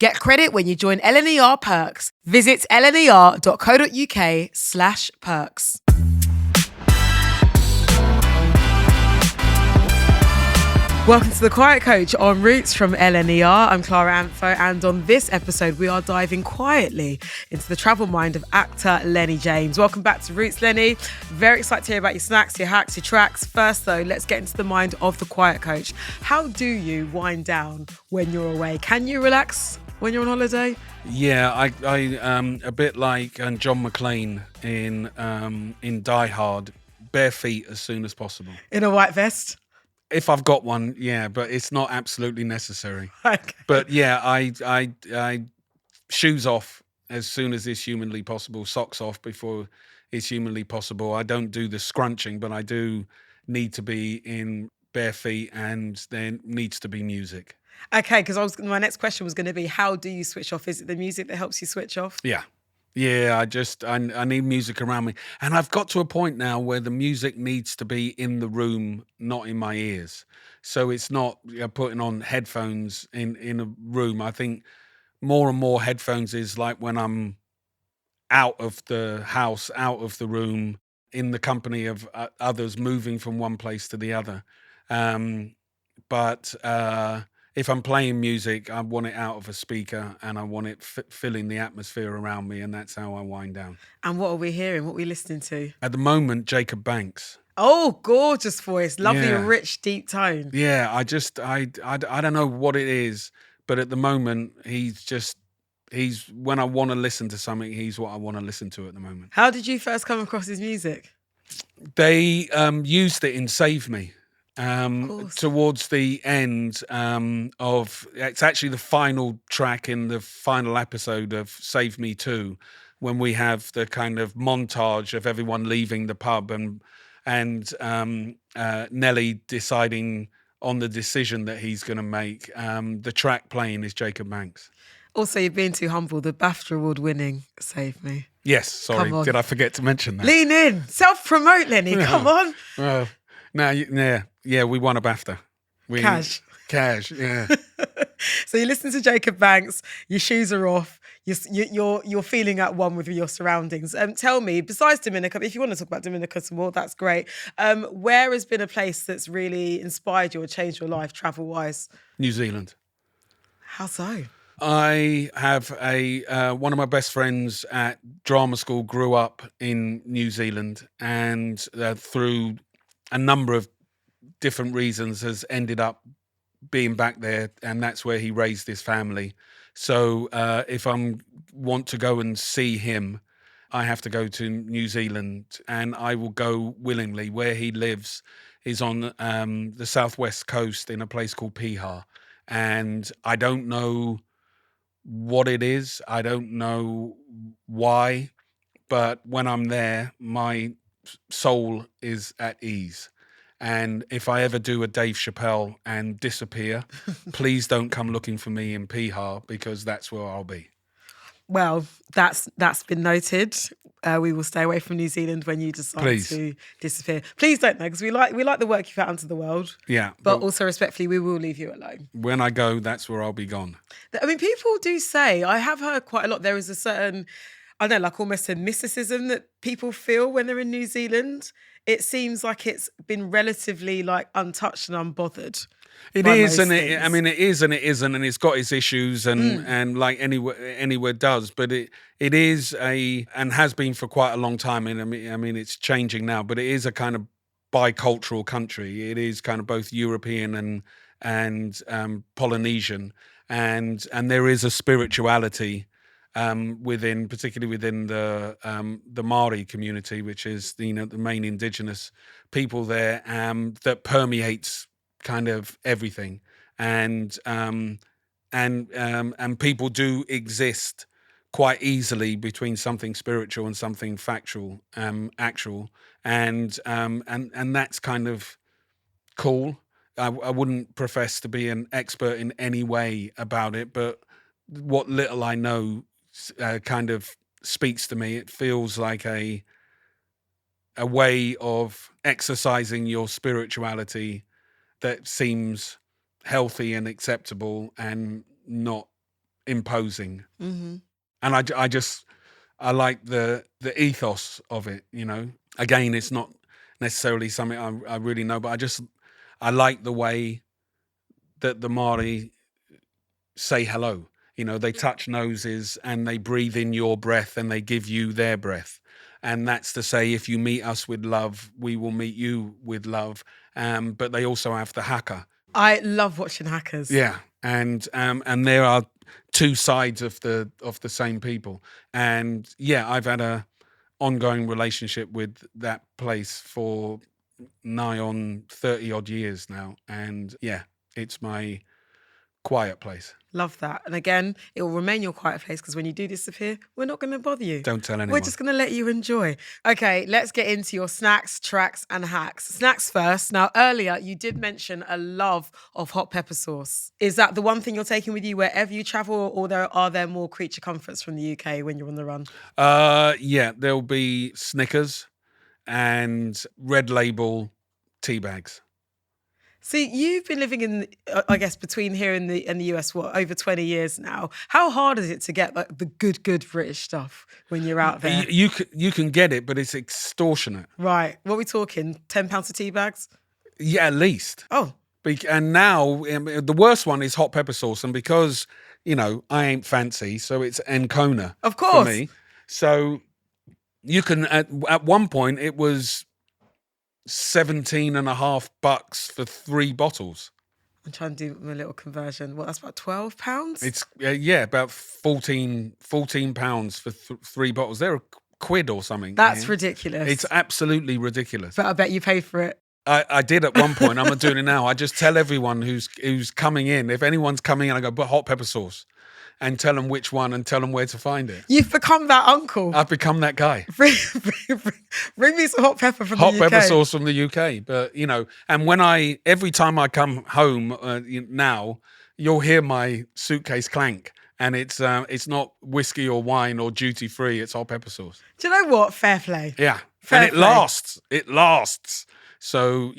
Get credit when you join LNER Perks. Visit lner.co.uk/perks. Welcome to The Quiet Coach on Roots from LNER. I'm Clara Antho, and on this episode, we are diving quietly into the travel mind of actor Lennie James. Welcome back to Roots, Lennie. Very excited to hear about your snacks, your hacks, your tracks. First, though, let's get into the mind of the Quiet Coach. How do you wind down when you're away? Can you relax when you're on holiday? Yeah, I a bit like John McClane in Die Hard, bare feet as soon as possible. In a white vest? If I've got one, yeah, but it's not absolutely necessary. Okay. But yeah, I shoes off as soon as it's humanly possible, socks off before it's humanly possible. I don't do the scrunching, but I do need to be in bare feet, and there needs to be music. Okay, because my next question was going to be, how do you switch off? Is it the music that helps you switch off? Yeah. I need music around me. And I've got to a point now where the music needs to be in the room, not in my ears. So it's not putting on headphones in a room. I think more and more headphones is like when I'm out of the house, out of the room, in the company of others, moving from one place to the other. But if I'm playing music, I want it out of a speaker, and I want it filling the atmosphere around me, and that's how I wind down. And what are we hearing? What are we listening to? At the moment, Jacob Banks. Oh, gorgeous voice. Lovely, Yeah. rich, deep tone. Yeah, I don't know what it is, but at the moment, he's when I want to listen to something, he's what I want to listen to at the moment. How did you first come across his music? They used it in Save Me. Towards the end of, it's actually the final track in the final episode of Save Me 2, when we have the kind of montage of everyone leaving the pub and Nelly deciding on the decision that he's going to make. The track playing is Jacob Banks. Also, you're being too humble. The BAFTA award winning Save Me. Yes, sorry. Did I forget to mention that? Lean in. Self-promote, Lennie. Come on. Well, yeah, we won a BAFTA. Cash, yeah. So you listen to Jacob Banks, your shoes are off, you're feeling at one with your surroundings. Tell me, besides Dominica, if you want to talk about Dominica some more, that's great. Where has been a place that's really inspired you or changed your life travel-wise? New Zealand. How so? I have one of my best friends at drama school grew up in New Zealand, and through a number of different reasons has ended up being back there, and that's where he raised his family. So if I want to go and see him, I have to go to New Zealand, and I will go willingly. Where he lives is on the southwest coast in a place called Piha, and I don't know what it is. I don't know why, but when I'm there, my soul is at ease. And if I ever do a Dave Chappelle and disappear, please don't come looking for me in Piha, because that's where I'll be. Well, that's been noted. We will stay away from New Zealand when you decide to disappear. Please don't, though, because we like the work you've put out into the world. Yeah. But also, respectfully, we will leave you alone. When I go, that's where I'll be gone. I mean, people do say, I have heard quite a lot, there is a certain, I don't know, like almost a mysticism that people feel when they're in New Zealand. It seems like it's been relatively like untouched and unbothered. It is, and it is, and it isn't, and it's got its issues, and like anywhere does. But it is and has been for quite a long time. And I mean, it's changing now, but it is a kind of bicultural country. It is kind of both European and Polynesian, and there is a spirituality particularly within the Māori community, which is the main indigenous people there, that permeates kind of everything, and people do exist quite easily between something spiritual and something factual, actual, and that's kind of cool. I wouldn't profess to be an expert in any way about it, but what little I know kind of speaks to me. It feels like a way of exercising your spirituality that seems healthy and acceptable and not imposing. Mm-hmm. And I like the ethos of it, you know. Again, it's not necessarily something I really know, but I like the way that the Māori say hello. You know, they touch noses and they breathe in your breath and they give you their breath. And that's to say, if you meet us with love, we will meet you with love. But they also have the haka. I love watching hackers. Yeah, and there are two sides of the same people. And yeah, I've had a ongoing relationship with that place for nigh on 30 odd years now. And yeah, it's my quiet place. Love that. And again, it will remain your quiet place because when you do disappear, we're not going to bother you. Don't tell anyone. We're just going to let you enjoy. Okay, let's get into your snacks, tracks, and hacks. Snacks first. Now, earlier, you did mention a love of hot pepper sauce. Is that the one thing you're taking with you wherever you travel, or are there more creature comforts from the UK when you're on the run? Yeah, there'll be Snickers and Red Label tea bags. See, you've been living in, I guess, between here and the US, over 20 years now. How hard is it to get like the good British stuff when you're out there? You can get it, but it's extortionate. Right. What are we talking? £10 for tea bags? Yeah, at least. Oh. And now the worst one is hot pepper sauce, and because I ain't fancy, so it's Encona, of course, for me. So you can at one point it was $17.50 for 3 bottles. I'm trying to do a little conversion. Well, that's about £12. It's about 14 pounds for 3 bottles. They're a quid or something. That's ridiculous. It's absolutely ridiculous. But I bet you paid for it. I did at one point. I'm not doing it now. I just tell everyone who's coming in, if anyone's coming in, I go, but hot pepper sauce, and tell them which one and tell them where to find it. You've become that uncle. I've become that guy. Bring me some hot pepper from the UK. Hot pepper sauce from the UK. But, and every time I come home now, you'll hear my suitcase clank. And it's not whiskey or wine or duty free. It's hot pepper sauce. Do you know what? Fair play. Yeah. Fair and it play. lasts. It lasts. So,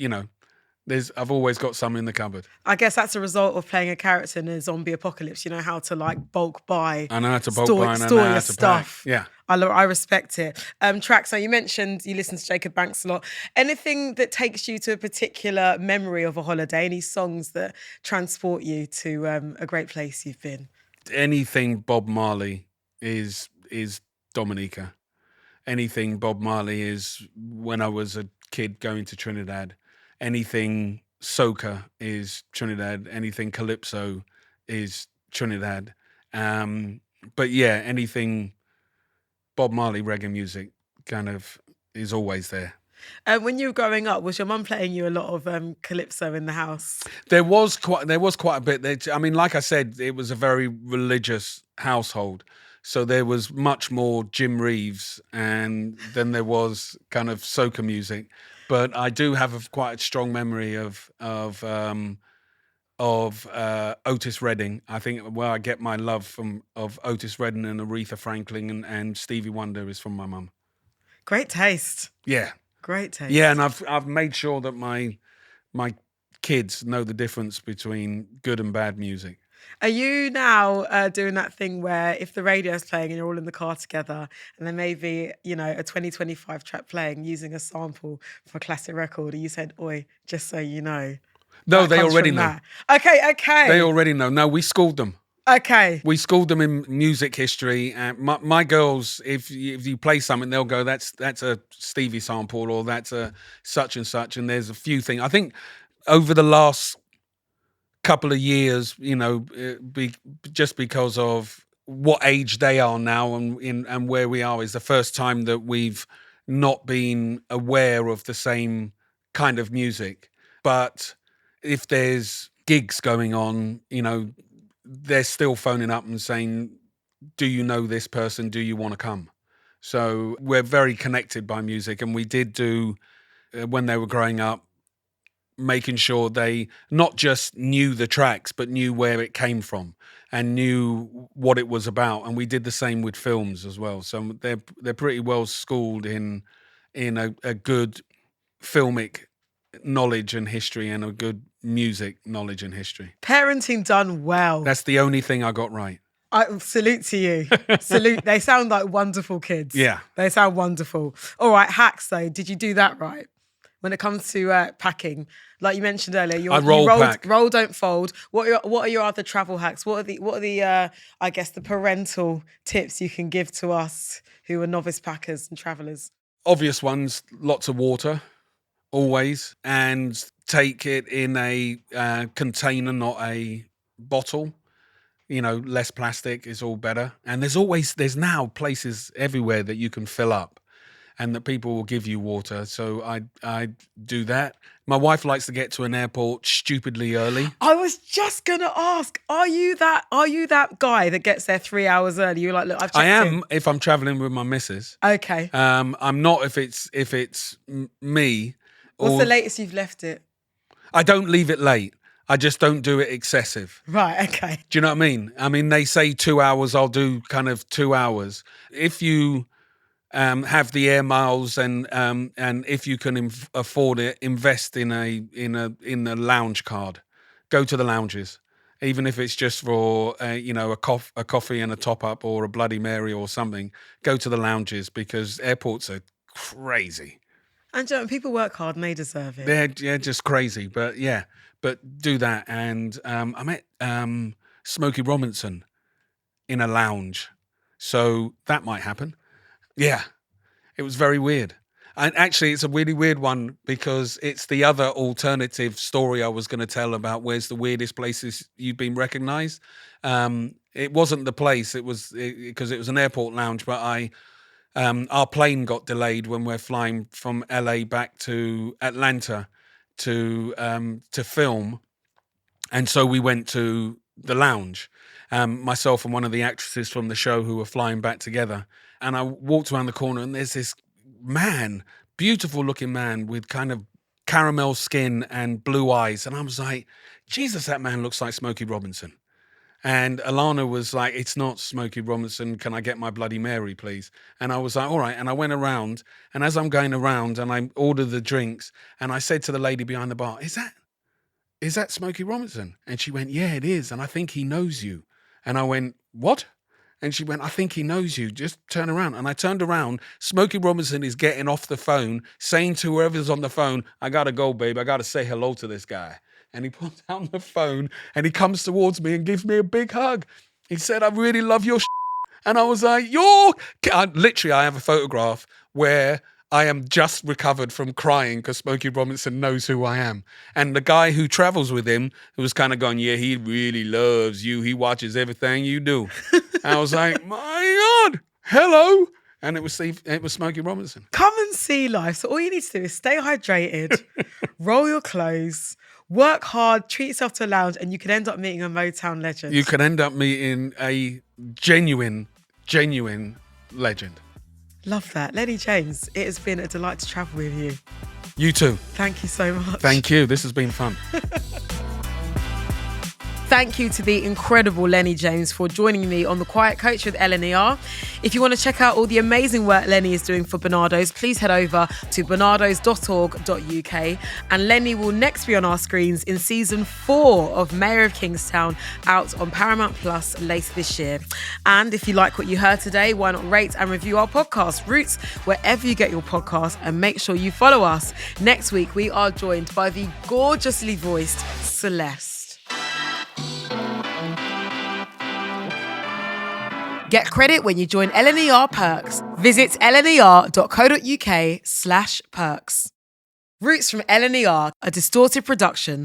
I've always got some in the cupboard. I guess that's a result of playing a character in a zombie apocalypse. You know how to like bulk buy. I know how to bulk buy and I know how to stuff. Pack. Yeah. I respect it. Tracks. So you mentioned you listen to Jacob Banks a lot. Anything that takes you to a particular memory of a holiday? Any songs that transport you to a great place you've been? Anything Bob Marley is Dominica. Anything Bob Marley is when I was a kid going to Trinidad. Anything soca is Trinidad. Anything calypso is Trinidad. But yeah, anything Bob Marley reggae music kind of is always there. When you were growing up, was your mum playing you a lot of calypso in the house? There was quite a bit. I mean, like I said, it was a very religious household. So there was much more Jim Reeves and then there was kind of soca music. But I do have quite a strong memory of Otis Redding. I think where I get my love of Otis Redding and Aretha Franklin and Stevie Wonder is from my mum. Great taste. Yeah. Great taste. Yeah, and I've made sure that my kids know the difference between good and bad music. Are you now doing that thing where if the radio's playing and you're all in the car together and there may be, a 2025 track playing using a sample from a classic record, are you saying, oi, just so you know? No, they already know. Okay. They already know. No, we schooled them. Okay. We schooled them in music history. My girls, if you play something, they'll go, that's a Stevie sample or that's a such and such. And there's a few things. I think over the last couple of years, just because of what age they are now and where we are, is the first time that we've not been aware of the same kind of music. But if there's gigs going on, they're still phoning up and saying, do you know this person? Do you want to come? So we're very connected by music. And we did do, when they were growing up, making sure they not just knew the tracks, but knew where it came from and knew what it was about. And we did the same with films as well. So they're pretty well schooled in a good filmic knowledge and history and a good music knowledge and history. Parenting done well. That's the only thing I got right. Salute to you. Salute. They sound like wonderful kids. Yeah. They sound wonderful. All right, hacks though. Did you do that right? When it comes to packing, like you mentioned earlier, you pack. Roll, don't fold. What are your other travel hacks? What are the I guess the parental tips you can give to us who are novice packers and travelers? Obvious ones, lots of water, always, and take it in a container, not a bottle. Less plastic is all better. And there's now places everywhere that you can fill up and that people will give you water. So I do that. My wife likes to get to an airport stupidly early. I was just gonna ask, are you that guy that gets there 3 hours early? You're like, look, I've checked I am in. if I'm traveling with my missus. Okay. I'm not if it's me. What's the latest you've left it? I don't leave it late. I just don't do it excessive. Right, okay. Do you know what I mean? They say 2 hours, I'll do kind of 2 hours. If you have the air miles and if you can afford it, invest in a lounge card. Go to the lounges, even if it's just for a coffee and a top up or a Bloody Mary or something. Go to the lounges because airports are crazy. And people work hard and they deserve it. They're just crazy, but do that. And I met Smokey Robinson in a lounge, so that might happen. Yeah, it was very weird. And actually, it's a really weird one because it's the other alternative story I was going to tell about where's the weirdest places you've been recognised. It wasn't the place. It was because it was an airport lounge, but our plane got delayed when we're flying from LA back to Atlanta to film. And so we went to the lounge, myself and one of the actresses from the show who were flying back together. And I walked around the corner and there's this man, beautiful looking man with kind of caramel skin and blue eyes. And I was like, Jesus, that man looks like Smokey Robinson. And Alana was like, it's not Smokey Robinson. Can I get my Bloody Mary, please? And I was like, all right. And I went around. And as I'm going around and I ordered the drinks, and I said to the lady behind the bar, is that Smokey Robinson? And she went, yeah, it is. And I think he knows you. And I went, what? And she went, I think he knows you. Just turn around. And I turned around. Smokey Robinson is getting off the phone, saying to whoever's on the phone, I got to go, babe. I got to say hello to this guy. And he puts down the phone and he comes towards me and gives me a big hug. He said, I really love your And I was like, I have a photograph where I am just recovered from crying because Smokey Robinson knows who I am. And the guy who travels with him, who was kind of going, yeah, he really loves you. He watches everything you do. And I was like, my God, hello. And it was Smokey Robinson. Come and see life. So all you need to do is stay hydrated, roll your clothes, work hard, treat yourself to a lounge, and you could end up meeting a Motown legend. You could end up meeting a genuine legend. Love that. Lennie James, it has been a delight to travel with you. You too. Thank you so much. Thank you. This has been fun. Thank you to the incredible Lennie James for joining me on The Quiet Coach with LNER. If you want to check out all the amazing work Lennie is doing for Barnardo's, please head over to barnardos.org.uk. And Lennie will next be on our screens in season 4 of Mayor of Kingstown, out on Paramount Plus later this year. And if you like what you heard today, why not rate and review our podcast, Roots, wherever you get your podcast, and make sure you follow us. Next week, we are joined by the gorgeously voiced Celeste. Get credit when you join LNER Perks. Visit lner.co.uk/perks. Roots from LNER, a distorted production